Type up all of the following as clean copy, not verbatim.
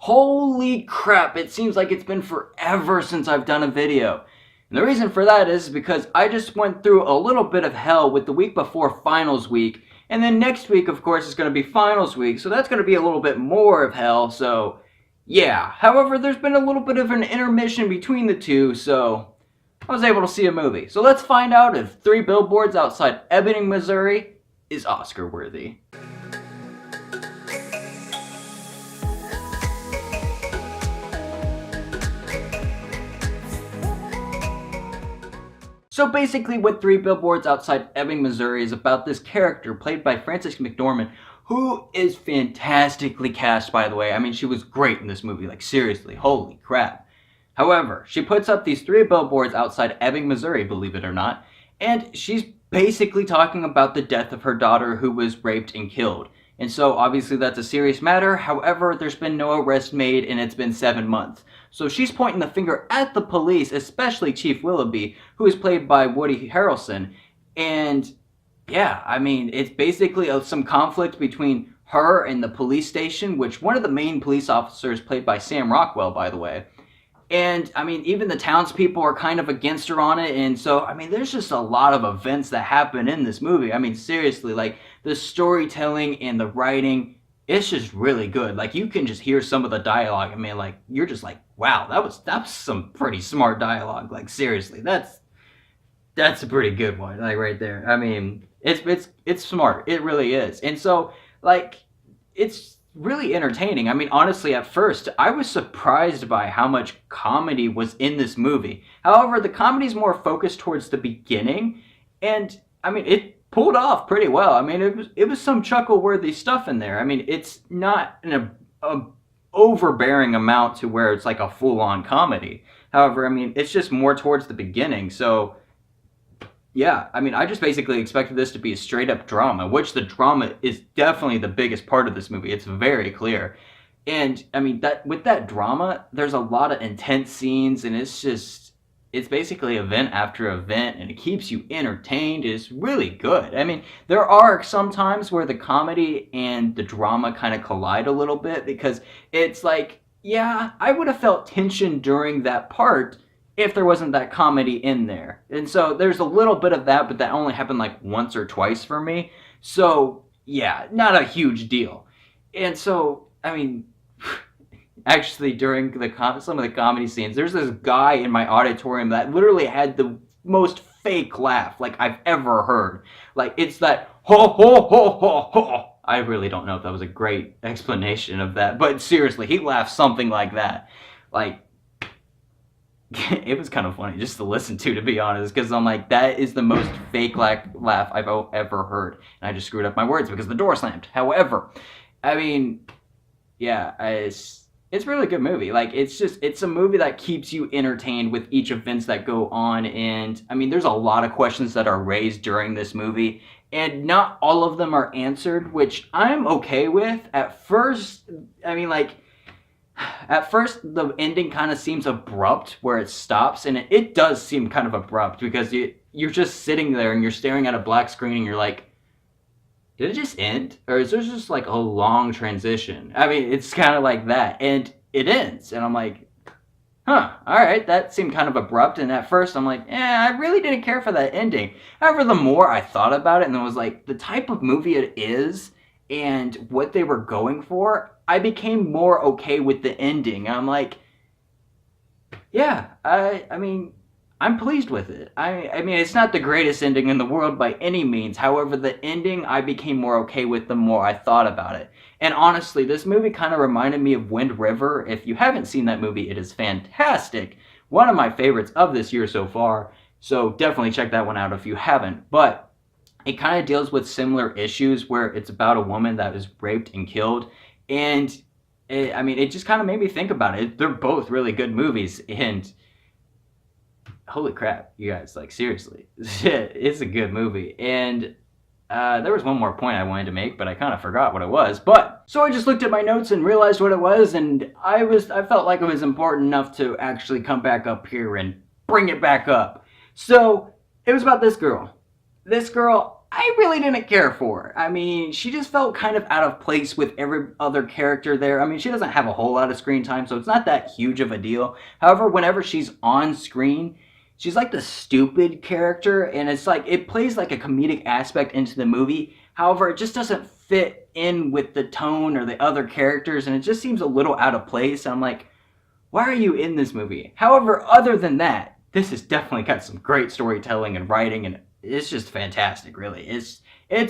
Holy crap, it seems like it's been forever since I've done a video. And the reason for that is because I just went through a little bit of hell with the week before finals week. And then next week, of course, is going to be finals week. So that's going to be a little bit more of hell. So yeah. However, there's been a little bit of an intermission between the two. So I was able to see a movie. So let's find out if 3 Billboards Outside Ebbing, Missouri is Oscar worthy. So basically what 3 Billboards Outside Ebbing, Missouri is about this character played by Frances McDormand, who is fantastically cast, by the way. I mean, she was great in this movie, like seriously, holy crap. However, she puts up these 3 billboards outside Ebbing, Missouri, believe it or not, and she's basically talking about the death of her daughter who was raped and killed. And so obviously that's a serious matter. However, there's been no arrest made and it's been 7 months. So she's pointing the finger at the police, especially Chief Willoughby, who is played by Woody Harrelson. And yeah, I mean, it's basically some conflict between her and the police station, which one of the main police officers played by Sam Rockwell, by the way. And, I mean, even the townspeople are kind of against her on it, and so, I mean, there's just a lot of events that happen in this movie. I mean, seriously, like, the storytelling and the writing, it's just really good. Like, you can just hear some of the dialogue, I mean, like, you're just like, wow, that's some pretty smart dialogue. Like, seriously, that's a pretty good one, like, right there. I mean, it's smart, it really is. And so, like, it's really entertaining. I mean, honestly, at first, I was surprised by how much comedy was in this movie. However, the comedy's more focused towards the beginning, and, I mean, it pulled off pretty well. I mean, it was some chuckle-worthy stuff in there. I mean, it's not an overbearing amount to where it's like a full-on comedy. However, I mean, it's just more towards the beginning, so yeah, I mean, I just basically expected this to be a straight-up drama, which the drama is definitely the biggest part of this movie. It's very clear. And, I mean, with that drama, there's a lot of intense scenes, and it's basically event after event, and it keeps you entertained. It's really good. I mean, there are some times where the comedy and the drama kind of collide a little bit, because it's like, yeah, I would have felt tension during that part if there wasn't that comedy in there. And so there's a little bit of that, but that only happened like once or twice for me. So yeah, not a huge deal. And so, I mean, actually during some of the comedy scenes, there's this guy in my auditorium that literally had the most fake laugh like I've ever heard. Like, it's that ho ho ho ho ho. I really don't know if that was a great explanation of that, but seriously, he laughed something like that. Like, it was kind of funny just to listen to be honest, because I'm like, that is the most fake laugh I've ever heard. And I just screwed up my words because the door slammed. However, I mean, yeah, it's a really good movie. Like, it's a movie that keeps you entertained with each events that go on. And, I mean, there's a lot of questions that are raised during this movie, and not all of them are answered, which I'm okay with. At first, I mean, like, at first, the ending kind of seems abrupt where it stops, and it does seem kind of abrupt because you're just sitting there and you're staring at a black screen and you're like, did it just end? Or is there just like a long transition? I mean, it's kind of like that, and it ends, and I'm like, huh, alright, that seemed kind of abrupt, and at first I'm like, I really didn't care for that ending. However, the more I thought about it, and it was like, the type of movie it is, and what they were going for, I became more okay with the ending. I'm like, yeah, I mean, I'm pleased with it. I mean, it's not the greatest ending in the world by any means. However, the ending I became more okay with the more I thought about it. And honestly, this movie kind of reminded me of Wind River. If you haven't seen that movie, it is fantastic. One of my favorites of this year so far. So definitely check that one out if you haven't. But it kind of deals with similar issues where it's about a woman that is raped and killed. And, I mean, it just kind of made me think about it. They're both really good movies, and holy crap, you guys, like, seriously, it's a good movie. And there was one more point I wanted to make, but I kind of forgot what it was. But, so I just looked at my notes and realized what it was, and I felt like it was important enough to actually come back up here and bring it back up. So, it was about this girl. This girl, I really didn't care for her. I mean, she just felt kind of out of place with every other character there. I mean, she doesn't have a whole lot of screen time, so it's not that huge of a deal. However, whenever she's on screen, she's like the stupid character, and it's like it plays like a comedic aspect into the movie. However, it just doesn't fit in with the tone or the other characters, and it just seems a little out of place. I'm like, why are you in this movie? However, other than that, this has definitely got some great storytelling and writing, and it's just fantastic, really. It's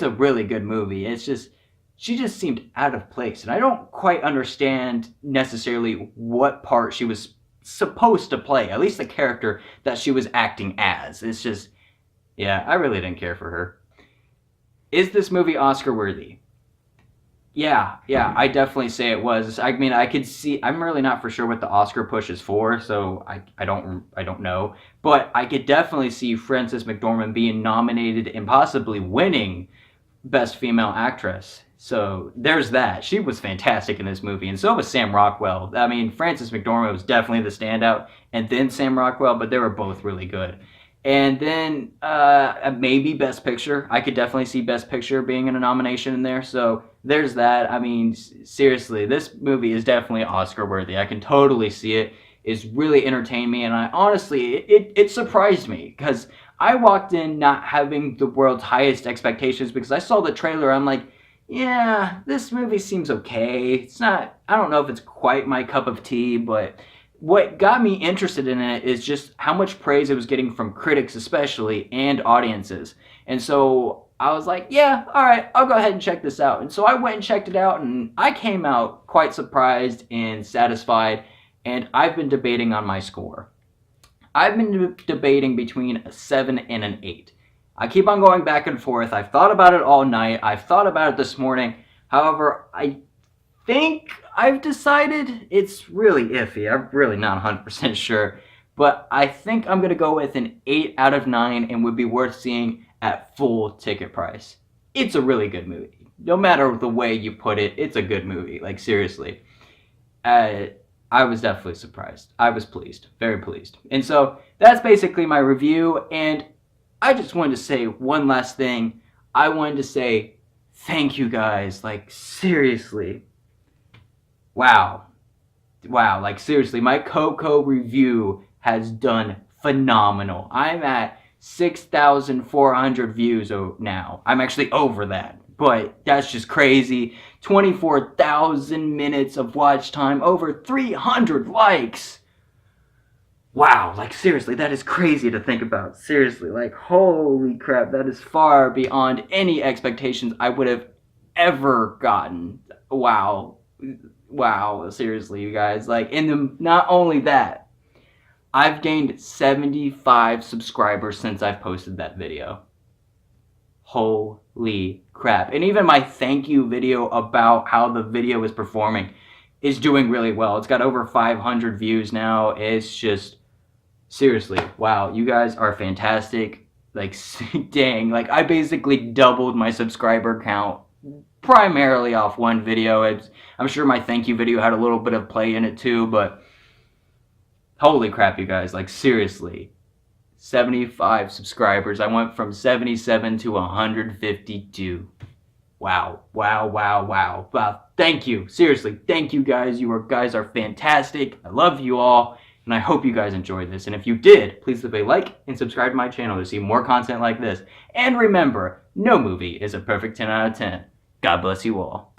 a really good movie. It's just, she just seemed out of place, and I don't quite understand necessarily what part she was supposed to play, at least the character that she was acting as. It's just, yeah, I really didn't care for her. Is this movie Oscar worthy? Yeah, I definitely say it was. I mean, I could see. I'm really not for sure what the Oscar push is for, so I don't know. But I could definitely see Frances McDormand being nominated and possibly winning Best Female Actress. So there's that. She was fantastic in this movie, and so was Sam Rockwell. I mean, Frances McDormand was definitely the standout, and then Sam Rockwell, but they were both really good. And then maybe Best Picture. I could definitely see Best Picture being in a nomination in there. So there's that. I mean, seriously, this movie is definitely Oscar worthy. I can totally see it. It's really entertained me, and I honestly, it surprised me because I walked in not having the world's highest expectations because I saw the trailer. I'm like, yeah, this movie seems okay. It's not, I don't know if it's quite my cup of tea, but what got me interested in it is just how much praise it was getting from critics especially and audiences. And so I was like, yeah, all right, I'll go ahead and check this out. And so I went and checked it out, and I came out quite surprised and satisfied, and I've been debating on my score. I've been debating between a 7 and an 8. I keep on going back and forth. I've thought about it all night. I've thought about it this morning. However, I think I've decided it's really iffy. I'm really not 100% sure. But I think I'm going to go with an 8 out of 9 and would be worth seeing at full ticket price. It's a really good movie. No matter the way you put it, it's a good movie. Like, seriously. I was definitely surprised. I was pleased. Very pleased. And so that's basically my review. And I just wanted to say one last thing. I wanted to say thank you guys. Like, seriously. Wow. Like, seriously, my Coco review has done phenomenal. I'm at 6,400 views now. I'm actually over that, but that's just crazy. 24,000 minutes of watch time, over 300 likes. Wow, like, seriously, that is crazy to think about. Seriously, like, holy crap, that is far beyond any expectations I would have ever gotten. Wow, seriously, you guys. Like, not only that, I've gained 75 subscribers since I've posted that video. Holy crap. And even my thank you video about how the video is performing is doing really well. It's got over 500 views now. It's just, seriously, wow, you guys are fantastic. Like, dang, like, I basically doubled my subscriber count primarily off one video. I'm sure my thank you video had a little bit of play in it too, but holy crap, you guys, like, seriously, 75 subscribers. I went from 77 to 152. Wow. Thank you. Seriously, thank you guys. You guys are fantastic. I love you all, and I hope you guys enjoyed this. And if you did, please leave a like and subscribe to my channel to see more content like this. And remember, no movie is a perfect 10 out of 10. God bless you all.